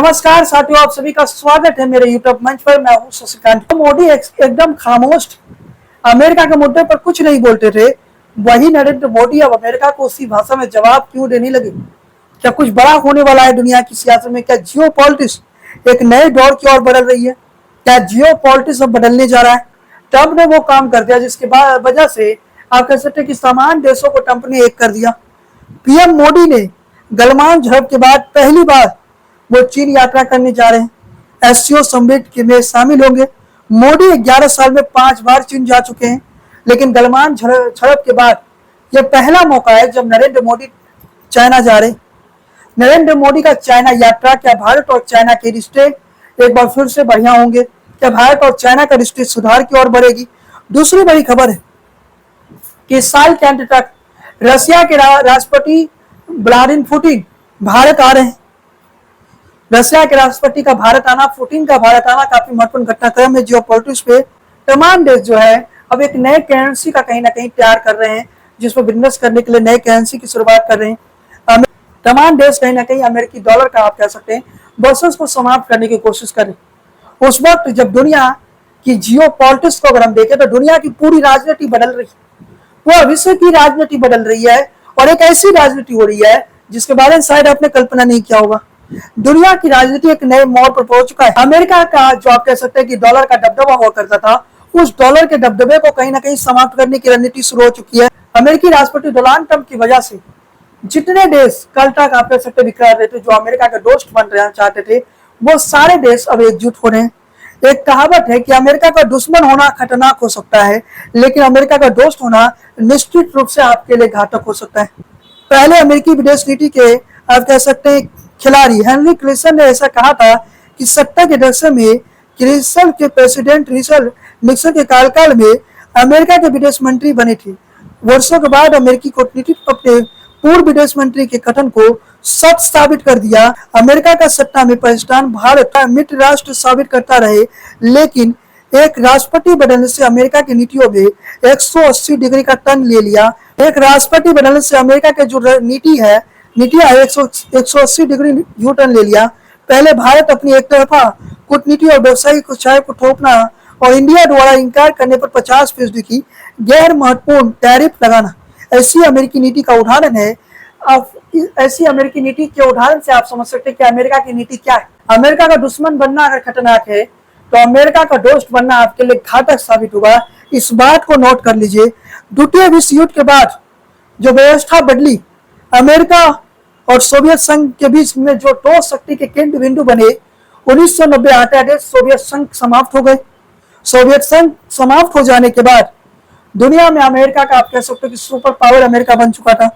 नमस्कार साथियों, आप सभी का स्वागत है मेरे यूट्यूब मंच पर। मैं हूं शशिकांत। तो मोदी एकदम खामोश अमेरिका के मुद्दे पर कुछ नहीं बोलते थे, वही नरेंद्र मोदी अब अमेरिका को उसी भाषा में जवाब क्यों देने लगे? क्या कुछ बड़ा होने वाला है दुनिया की सियासत में? क्या जियो पॉलिटिक्स एक नए दौर की ओर बदल रही है? क्या जियो पॉलिटिक्स अब बदलने जा रहा है? ट्रंप ने वो काम कर दिया जिसके वजह से आप कह सकते हैं कि तमाम देशों को ट्रंप ने एक कर दिया। पीएम मोदी ने गलवान झड़प के बाद पहली बार वो चीन यात्रा करने जा रहे हैं। एससीओ समिट में शामिल होंगे। मोदी 11 साल में 5 बार चीन जा चुके हैं, लेकिन गलवान झड़प के बाद यह पहला मौका है जब नरेंद्र मोदी चाइना जा रहे हैं। नरेंद्र मोदी का चाइना यात्रा, क्या भारत और चाइना के रिश्ते एक बार फिर से बढ़िया होंगे? क्या भारत और चाइना का रिश्ते सुधार की ओर बढ़ेगी? दूसरी बड़ी खबर है कि इस साल के अंत तक रशिया के राष्ट्रपति व्लादिमीर पुतिन भारत आ रहे हैं। रशिया के राष्ट्रपति का भारत आना, पुतिन का भारत आना काफी महत्वपूर्ण घटनाक्रम है जियो पॉलिटिक्स पे। तमाम देश जो है अब एक नए करेंसी का कहीं ना कहीं तैयार कर रहे हैं, जिसमें बिजनेस करने के लिए नए करेंसी की शुरुआत कर रहे हैं। तमाम देश कहीं ना कहीं अमेरिकी डॉलर का आप कह सकते हैं वर्सेस को समाप्त करने की कोशिश कर रहे हैं। उस वक्त जब दुनिया की जियो पॉलिटिक्स को अगर हम देखें तो दुनिया की पूरी राजनीति बदल रही है। वो भविष्य की राजनीति बदल रही है और एक ऐसी राजनीति हो रही है जिसके बारे में शायद आपने कल्पना नहीं किया होगा। दुनिया की राजनीति एक नए मोड़ पर पहुंच चुका है। अमेरिका का जो आप कह सकते हैं कि डॉलर का दबदबा हुआ करता था, उस डॉलर के दबदबे को कहीं ना कहीं समाप्त करने की रणनीति शुरू हो चुकी है। अमेरिकी राष्ट्रपति डोनाल्ड ट्रंप की वजह से जितने देश कल तक आप कह सकते विकरा रहे थे, जो अमेरिका के दोस्त बन रहे चाहते थे, वो सारे देश अब एकजुट हो रहे हैं। एक कहावत है कि अमेरिका का दुश्मन होना खतरनाक हो सकता है, लेकिन अमेरिका का दोस्त होना निश्चित रूप से आपके लिए घातक हो सकता है। पहले अमेरिकी विदेश नीति के आप कह सकते हैं खिलाड़ी हेनरी क्लिंटन ने ऐसा कहा था कि 70 के दशक में क्लिंटन के प्रेसिडेंट रिचर्ड निक्सन के कार्यकाल में अमेरिका के विदेश मंत्री बने थे। वर्षों के बाद अमेरिकी कूटनीति अपने पूर्व विदेश मंत्री के कथन को सच साबित कर दिया। अमेरिका का सत्ता में पाकिस्तान भारत का मित्र राष्ट्र साबित करता रहे, लेकिन एक राष्ट्रपति बदलने से अमेरिका की नीतियों में 180 डिग्री का टर्न ले लिया। एक राष्ट्रपति बदलने से अमेरिका के जो नीतियां 180 डिग्री यू टर्न ले लिया। पहले भारत अपनी एक तरफा कूटनीति और व्यवसायिक उच्चाई को थोपना और इंडिया द्वारा इंकार करने पर 50% की गैर महत्वपूर्ण टैरिफ लगाना, ऐसी अमेरिकी नीति का उदाहरण है। ऐसी अमेरिकी नीति के उदाहरण से आप समझ सकते हैं कि अमेरिका की नीति क्या है। अमेरिका का दुश्मन बनना अगर खतरनाक है, तो अमेरिका का दोस्त बनना आपके लिए घातक साबित होगा। इस बात को नोट कर लीजिए। द्वितीय विश्व युद्ध के बाद जो व्यवस्था बदली, अमेरिका और सोवियत संघ के बीच में जो दो शक्ति के केंद्र बिंदु बने, 1990 आते आते सोवियत संघ समाप्त हो गए। सोवियत संघ समाप्त हो जाने के बाद दुनिया में अमेरिका का आप कह सकते हो कि सुपर पावर अमेरिका बन चुका था,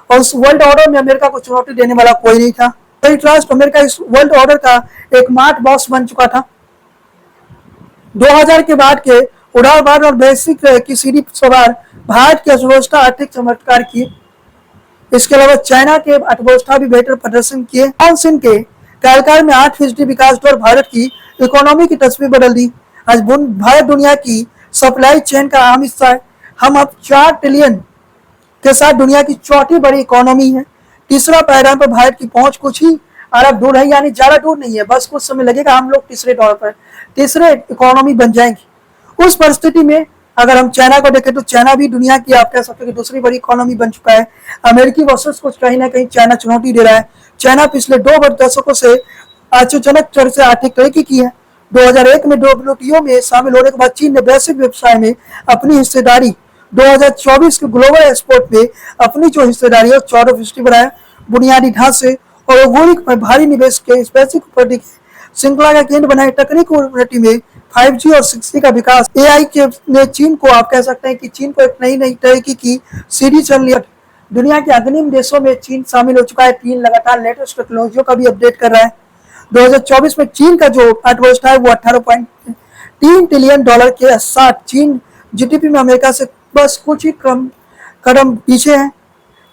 और उस वर्ल्ड ऑर्डर में अमेरिका को चुनौती देने वाला कोई नहीं था। राष्ट्र अमेरिका इस वर्ल्ड ऑर्डर का एकमात्र बॉस बन चुका था। 2000 के बाद के उदारवाद और वैश्विक की सीढ़ी सवार भारत की अर्थव्यवस्था आर्थिक चमत्कार की। इसके अलावा चाइना के अर्थव्यवस्था भी बेहतर प्रदर्शन किए। सिंह के कार्यकाल में 8% विकास दर भारत की इकोनॉमी की तस्वीर बदल दी। आज भारत दुनिया की सप्लाई चेन का अहम हिस्सा है। हम अब 4 ट्रिलियन के साथ दुनिया की चौथी बड़ी इकोनॉमी है। तीसरा पायदान पर भारत की पहुंच कुछ ही अरब दूर है, यानी ज्यादा दूर नहीं है, बस कुछ समय लगेगा, हम लोग तीसरे इकोनॉमी बन जाएंगे। उस परिस्थिति में अगर हम चाइना को देखें तो चाइना भी दुनिया की आप कह सकते हैं कि दूसरी बड़ी इकोनॉमी बन चुका है। अमेरिकी वर्सेस को कहीं ना कहीं चाइना चुनौती दे रहा है। चाइना पिछले 2 दशकों से आश्चर्यजनक तरह से आर्थिक तरक्की की है। 2001 में WTO में शामिल होने के बाद चीन ने वैश्विक व्यवसाय में अपनी हिस्सेदारी 2024 के ग्लोबल एक्सपोर्ट में अपनी जो हिस्सेदारी है 14% बढ़ाया। बुनियादी ढांचे और औद्योगिक में भारी निवेश के वैश्विक श्रृंखला का केंद्र बनाए। तकनीकी उन्नति में 5G और 6G का विकास, AI के ने चीन को आप कह सकते हैं कि चीन को एक नई तरक्की की सीढ़ी चल लिया। दुनिया के अग्रणी देशों में चीन शामिल हो चुका है। चीन लगातार लेटेस्ट टेक्नोलॉजियों का भी अपडेट कर रहा है। 2024 में चीन का जो अर्थव्यवस्था है वो $18.3 ट्रिलियन के साथ चीन GDP में अमेरिका से बस कुछ ही कदम पीछे है।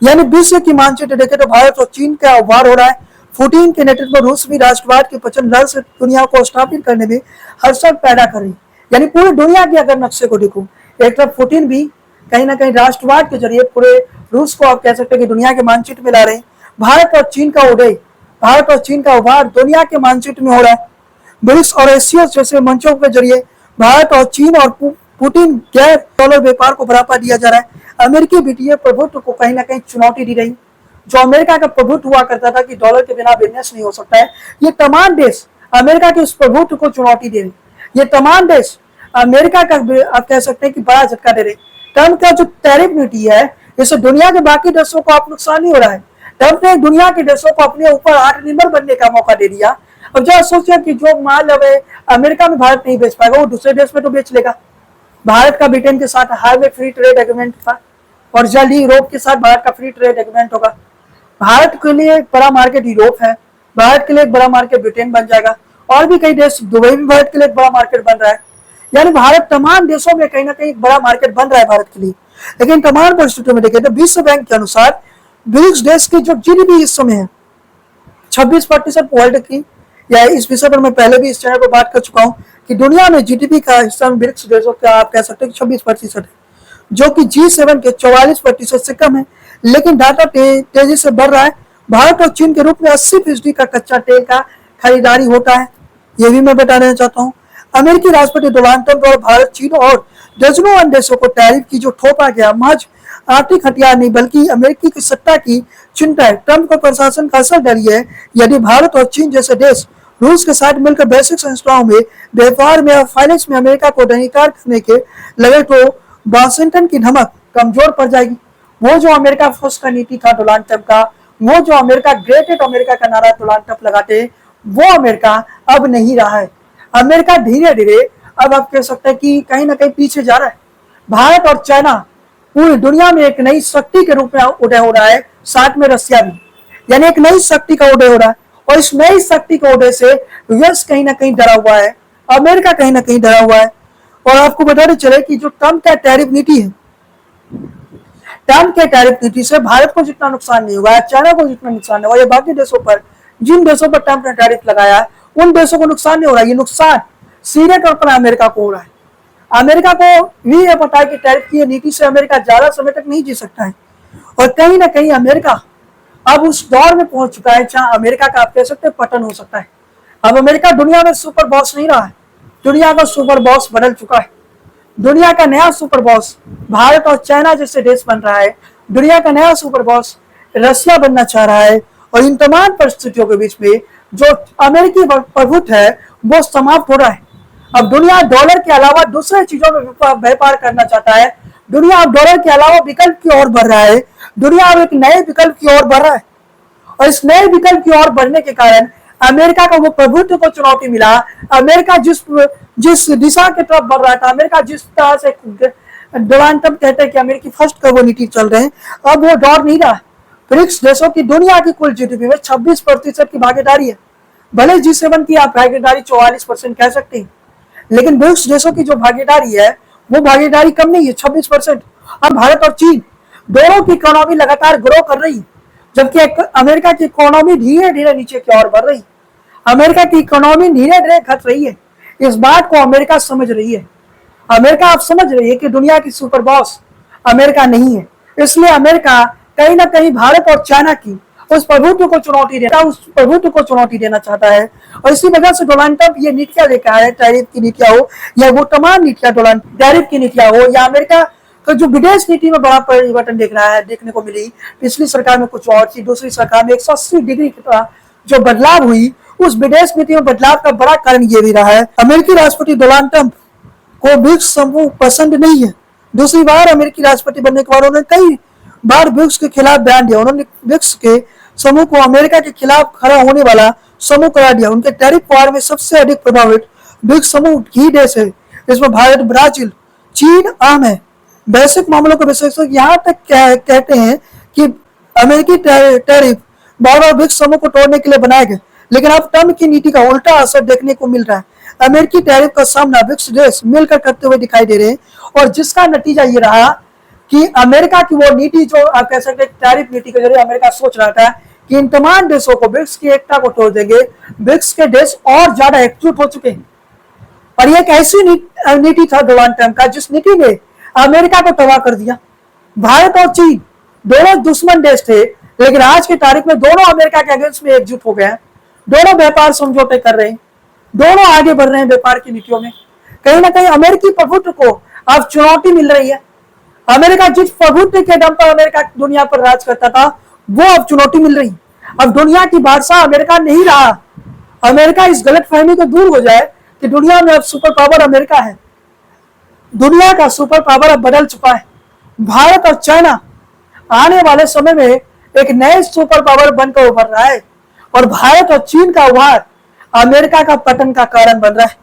यानी विश्व की मानचित्र देखे तो भारत और चीन का वार हो रहा है। पुतिन के नेतृत्व में रूस भी राष्ट्रवाद के प्रचंड लड़ से दुनिया को स्थापित करने में हर्षण पैदा कर रही है। यानी पूरी दुनिया के अगर नक्शे को देखो, एक तरफ पुतिन भी कहीं ना कहीं राष्ट्रवाद के जरिए पूरे रूस को आप कह सकते हैं कि दुनिया के मानचित्र में ला रहे हैं। भारत और चीन का उदय भारत और चीन का उभार दुनिया के मानचित्र में हो रहा है। ब्रिक्स और एससीओ जैसे मंचों के जरिए भारत और चीन और पुतिन गैर डॉलर व्यापार को बढ़ावा दिया जा रहा है। अमेरिकी वित्तीय प्रभुत्व को कहीं ना कहीं चुनौती दी रही। जो अमेरिका का प्रभुत्व हुआ करता था कि डॉलर के बिना बिजनेस नहीं हो सकता है, ये तमाम देश अमेरिका के उस प्रभुत्व को चुनौती दे रहे। ये तमाम देश अमेरिका का आप कह सकते हैं कि बड़ा झटका दे रहे। ट्रंप का जो टैरिफ नीति है, इससे दुनिया के बाकी देशों को आप नुकसान नहीं हो रहा है। ट्रंप ने दुनिया के देशों को अपने ऊपर आत्मनिर्भर बनने का मौका दे दिया। अब जरा सोचिए कि जो माल अब अमेरिका में भारत नहीं बेच पाएगा, वो दूसरे देश में तो बेच लेगा। भारत का ब्रिटेन के साथ हाईवे फ्री ट्रेड एग्रीमेंट था और जल्द ही यूरोप के साथ भारत का फ्री ट्रेड एग्रीमेंट होगा। भारत के लिए एक बड़ा मार्केट यूरोप है, भारत के लिए एक बड़ा मार्केट ब्रिटेन बन जाएगा, और भी कई देश, दुबई भी भारत के लिए एक बड़ा मार्केट बन रहा है। यानी भारत तमाम देशों में कहीं ना कहीं एक बड़ा मार्केट बन रहा है भारत के लिए। लेकिन तमाम परिस्थितियों में देखें तो विश्व बैंक के अनुसार ब्रिक्स देश की जो जीडीपी इस समय है 26% वर्ल्ड की, या इस विषय पर मैं पहले भी इस चैनल पर बात कर चुका हूं कि दुनिया में जीडीपी का हिस्सा ब्रिक्स देशों का आप कह सकते हैं 26% है, जो कि G7 के 44% से कम है। लेकिन डाटा तेजी से बढ़ रहा है। भारत और चीन के रूप में 80% का कच्चा तेल का खरीदारी होता है, ये भी मैं बता देना चाहता हूँ। अमेरिकी राष्ट्रपति डोनाल्ड ट्रंप और भारत, चीन और दर्जनों अन्य देशों को टैरिफ की जो थोपा गया महज आर्थिक हथियार नहीं बल्कि अमेरिकी की सत्ता की चिंता है। ट्रंप को प्रशासन का असर डरी है। यदि भारत और चीन जैसे देश रूस के साथ मिलकर वैश्विक संस्थाओं में, व्यापार में और फाइनेंस में अमेरिका को अधिकार करने के लगे तो वाशिंगटन की धमक कमजोर पड़ जाएगी। वो जो अमेरिका फर्स्ट का नीति था डोनाल्ड ट्रंप का, वो जो अमेरिका ग्रेटेड अमेरिका का नारा डोनाल्ड ट्रंप लगाते, वो अमेरिका अब नहीं रहा है। अमेरिका धीरे धीरे अब आप कह सकते हैं कि कहीं ना कहीं पीछे जा रहा है। भारत और चाइना पूरी दुनिया में एक नई शक्ति के रूप में उदय हो रहा है, साथ में रशिया भी, यानी एक नई शक्ति का उदय हो रहा है। और इस नई शक्ति के उदय से यूएस कहीं ना कहीं डरा हुआ है, अमेरिका कहीं ना कहीं डरा हुआ है। और आपको बताते चले कि जो ट्रंप का टैरिफ नीति है, ट्रंप के टैरिफ नीति से भारत को जितना नुकसान नहीं हुआ है, चाइना को जितना नुकसान नहीं हुआ, या बाकी देशों पर, जिन देशों पर ट्रंप ने टैरिफ लगाया उन देशों को नुकसान नहीं हो रहा है। ये नुकसान सीधे तौर पर अमेरिका को हो रहा है। अमेरिका को भी यह पता है कि टैरिफ की नीति से अमेरिका ज्यादा समय तक नहीं जी सकता है। और कहीं ना कहीं अमेरिका अब उस दौर में पहुंच चुका है जहां अमेरिका का आप कह सकते हैं पतन हो सकता है। अब अमेरिका दुनिया में सुपर बॉस नहीं रहा है, दुनिया का सुपर बॉस बदल चुका है। दुनिया का नया सुपर बॉस भारत और चाइना जैसे देश बन रहा है। दुनिया का नया सुपर बॉस रशिया बनना चाह रहा है। और इन तमाम परिस्थितियों के बीच में जो अमेरिकी प्रभुत्व है वो समाप्त हो रहा है। अब दुनिया डॉलर के अलावा दूसरे चीजों में व्यापार करना चाहता है। दुनिया अब डॉलर के अलावा विकल्प की ओर बढ़ रहा है। दुनिया अब एक नए विकल्प की ओर बढ़ रहा है। और इस नए विकल्प की ओर बढ़ने के कारण अमेरिका का वो प्रभुत्व को चुनौती मिला। अमेरिका जिस दिशा की तरफ बढ़ रहा था, अमेरिका जिस तरह से डोनाल्ड ट्रंप कहते हैं कि अमेरिकी फर्स्ट का वो नीति चल रहे हैं, अब वो दौर नहीं रहा। ब्रिक्स देशों की दुनिया की कुल जीडीपी में 26% की भागीदारी है। भले G7 की आप भागीदारी 44% कह सकते हैं, लेकिन ब्रिक्स देशों की जो भागीदारी है वो भागीदारी कम नहीं है, 26%। अब भारत और चीन दोनों की इकोनॉमी लगातार ग्रो कर रही है, जबकि अमेरिका की इकोनॉमी धीरे धीरे नीचे की ओर बढ़ रही है। अमेरिका की इकोनॉमी धीरे धीरे घट रही है। इस बात को अमेरिका समझ रही है। अमेरिका अब समझ रही है कि दुनिया की सुपर बॉस अमेरिका नहीं है। इसलिए अमेरिका कहीं ना कहीं भारत और चाइना की उस प्रभुत्व को चुनौती देना चाहता है। और इसी वजह से डोनाल्ड ट्रंप ये नीतियां लेकर आया है, टैरिफ की नीतियां हो या वो तमाम नीतियां, डोनाल्ड टैरिफ की नीतियां हो या अमेरिका का जो विदेश नीति में बड़ा परिवर्तन देखने को मिली। पिछली सरकार में कुछ और थी, दूसरी सरकार में 180 डिग्री की तरह जो बदलाव हुई, उस विदेश नीति में बदलाव का बड़ा कारण ये भी रहा है। अमेरिकी राष्ट्रपति डोनाल्ड ट्रंप को ब्रिक्स समूह पसंद नहीं है। दूसरी बार अमेरिकी राष्ट्रपति बनने के बाद उन्होंने कई बार ब्रिक्स के खिलाफ बयान दिया। उन्होंने ब्रिक्स के समूह को अमेरिका के खिलाफ खड़ा होने वाला समूह करार दिया। उनके टैरिफ वार में सबसे अधिक प्रभावित ब्रिक्स समूह ही देश है। इसमें भारत, ब्राजील, चीन आम है। वैश्विक मामलों के विशेषज्ञ यहाँ तक कहते हैं कि अमेरिकी टैरिफ बार ब्रिक्स समूह को तोड़ने के लिए बनाए गए, लेकिन अब ट्रंप की नीति का उल्टा असर देखने को मिल रहा है। अमेरिकी टैरिफ का सामना ब्रिक्स देश मिलकर करते हुए दिखाई दे रहे हैं, और जिसका नतीजा ये रहा कि अमेरिका की वो नीति जो आप कह सकते हैं टैरिफ नीति के जरिए अमेरिका सोच रहा था कि इन तमाम देशों को, ब्रिक्स की एकता को तोड़ देंगे। ब्रिक्स के देश और ज्यादा एकजुट हो चुके हैं। और ये एक ऐसी नीति था डोनाल्ड ट्रंप का जिस नीति ने अमेरिका को तबाह कर दिया। भारत और चीन दोनों दुश्मन देश थे, लेकिन आज की तारीख में दोनों अमेरिका के अगेंस्ट में एकजुट हो गए हैं, दोनों व्यापार समझौते कर रहे हैं, दोनों आगे बढ़ रहे हैं व्यापार की नीतियों में। कहीं ना कहीं अमेरिकी प्रभुत्व को अब चुनौती मिल रही है। अमेरिका जिस प्रभुत्व के दम पर अमेरिका दुनिया पर राज करता था, वो अब चुनौती मिल रही। अब दुनिया की बादशाह अमेरिका नहीं रहा। अमेरिका इस गलतफहमी को दूर हो जाए कि दुनिया में अब सुपर पावर अमेरिका है। दुनिया का सुपर पावर अब बदल चुका है। भारत और चाइना आने वाले समय में एक नए सुपर पावर बनकर उभर रहा है और भारत और चीन का उभार अमेरिका का पतन का कारण बन रहा है।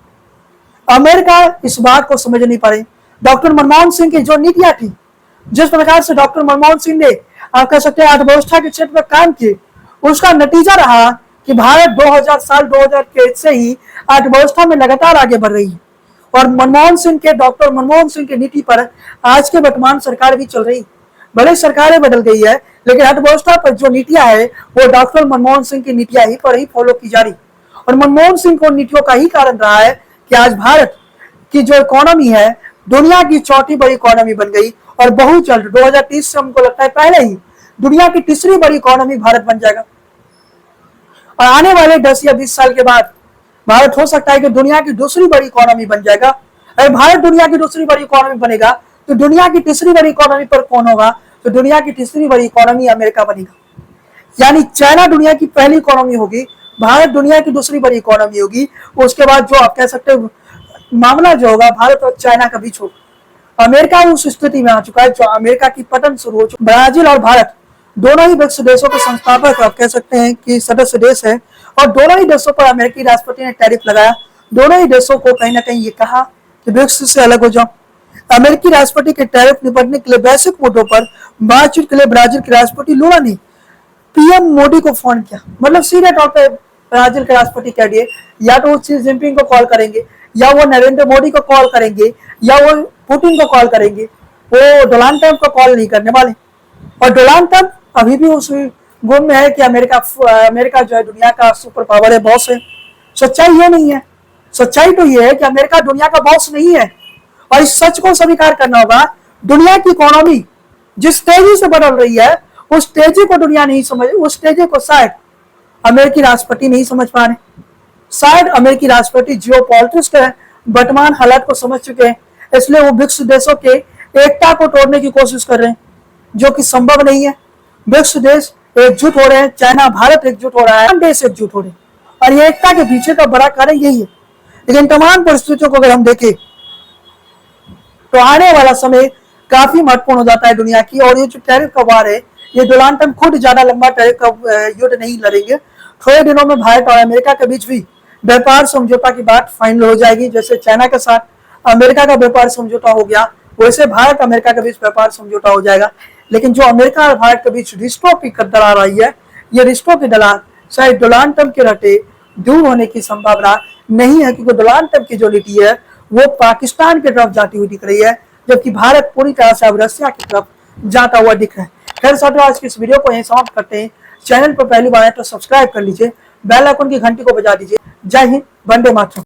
अमेरिका इस बात को समझ नहीं पा रही। डॉक्टर मनमोहन सिंह की जो नीतियां थी, जिस प्रकार से डॉक्टर मनमोहन सिंह ने आप कह सकते हैं अर्थव्यवस्था के क्षेत्र में काम किए, उसका नतीजा रहा कि भारत 2000 के से ही अर्थव्यवस्था में लगातार आगे बढ़ रही है। और डॉक्टर मनमोहन सिंह की नीति पर आज के वर्तमान सरकार भी चल रही। भले सरकारें बदल गई है, लेकिन अर्थव्यवस्था पर जो नीतियां है वो डॉक्टर मनमोहन सिंह की नीतियां ही पर ही फॉलो की जा रही। और मनमोहन सिंह को नीतियों का ही कारण रहा है कि आज भारत की जो इकोनॉमी है दुनिया की चौथी बड़ी इकोनॉमी बन गई और बहुत जल्द 2030 से हमको लगता है पहले ही दुनिया की तीसरी बड़ी इकोनॉमी भारत बन जाएगा। और आने वाले 10 या 20 साल के बाद भारत हो सकता है कि दुनिया की दूसरी बड़ी इकोनॉमी बन जाएगा। अगर भारत दुनिया की दूसरी बड़ी इकोनॉमी बनेगा तो दुनिया की तीसरी बड़ी इकोनॉमी पर कौन होगा? तो दुनिया की तीसरी बड़ी इकोनॉमी अमेरिका बनेगा। यानी चाइना दुनिया की पहली इकोनॉमी होगी, भारत दुनिया की दूसरी बड़ी इकोनॉमी होगी। उसके बाद जो आप कह सकते हो मामला जो होगा भारत और चाइना का बीच होगा। अमेरिका उस स्थिति में आ चुका है जो अमेरिका की पतन शुरू हो चुका है। ब्राजील और भारत दोनों ही ब्रिक्स देशों के संस्थापक आप कह सकते हैं कि सदस्य देश है और दोनों ही देशों पर अमेरिकी राष्ट्रपति ने टैरिफ लगाया। दोनों ही देशों को कहीं ना कहीं ये कहा कि ब्रिक्स से अलग हो जाओ। अमेरिकी राष्ट्रपति के टैरिफ निपटने के लिए वैश्विक मुद्दों पर बातचीत के लिए ब्राजील के राष्ट्रपति लूला ने पीएम मोदी को फोन किया। मतलब सीधे तौर पर ब्राजील के राष्ट्रपति कह दिए या तो वो शी जिनपिंग को कॉल करेंगे या वो नरेंद्र मोदी को कॉल करेंगे या वो पुतिन को कॉल करेंगे, वो डोनाल्ड ट्रंप को कॉल नहीं करने वाले। और डोनाल्ड ट्रंप अभी भी उस गुम में है कि अमेरिका जो है दुनिया का सुपर पावर है, बॉस है। सच्चाई ये नहीं है। सच्चाई तो ये है कि अमेरिका दुनिया का बॉस नहीं है और इस सच को स्वीकार करना होगा। दुनिया की इकोनॉमी जिस तेजी से बदल रही है उस तेजी को दुनिया नहीं समझ, उस तेजी को शायद अमेरिकी राष्ट्रपति नहीं समझ पा रहे। शायद अमेरिकी राष्ट्रपति जियोपॉलिटिक्स के वर्तमान हालात को समझ चुके हैं, इसलिए वो ब्रिक्स देशों के एकता को तोड़ने की कोशिश कर रहे हैं, जो कि संभव नहीं है। ब्रिक्स देश एकजुट हो रहे हैं, चाइना भारत एकजुट हो रहा है, देश एकजुट हो रहे हैं और ये एकता के पीछे का बड़ा कारण यही है। लेकिन तमाम परिस्थितियों को अगर हम देखें तो आने वाला समय काफी महत्वपूर्ण हो जाता है दुनिया की। और ये जो टैरिफ का वार है, ये डोनाल्ड ट्रंप खुद ज्यादा लंबा टैरिफ का युद्ध नहीं लड़ेंगे। थोड़े दिनों में भारत और अमेरिका के बीच भी व्यापार समझौता की बात फाइनल हो जाएगी। जैसे चाइना के साथ अमेरिका का व्यापार समझौता हो गया, वैसे भारत अमेरिका के बीच व्यापार समझौता हो जाएगा। लेकिन जो अमेरिका और भारत के बीच रिश्तों की दरार आई है, ये रिश्तों की दरार शायद डोनाल्ड ट्रंप के रहते दूर होने की संभावना नहीं है, क्योंकि डोनाल्ड ट्रंप की जो नीति है वो पाकिस्तान की तरफ जाती हुई दिख रही है, जबकि भारत पूरी तरह से अब रशिया की तरफ जाता हुआ दिख रहा है। खैर साथियों, आज की इस वीडियो को यहीं समाप्त करते हैं। चैनल पर पहली बार है तो सब्सक्राइब कर लीजिए, बेल आइकन की घंटी को बजा दीजिए। जय हिंद, वंदे मातरम।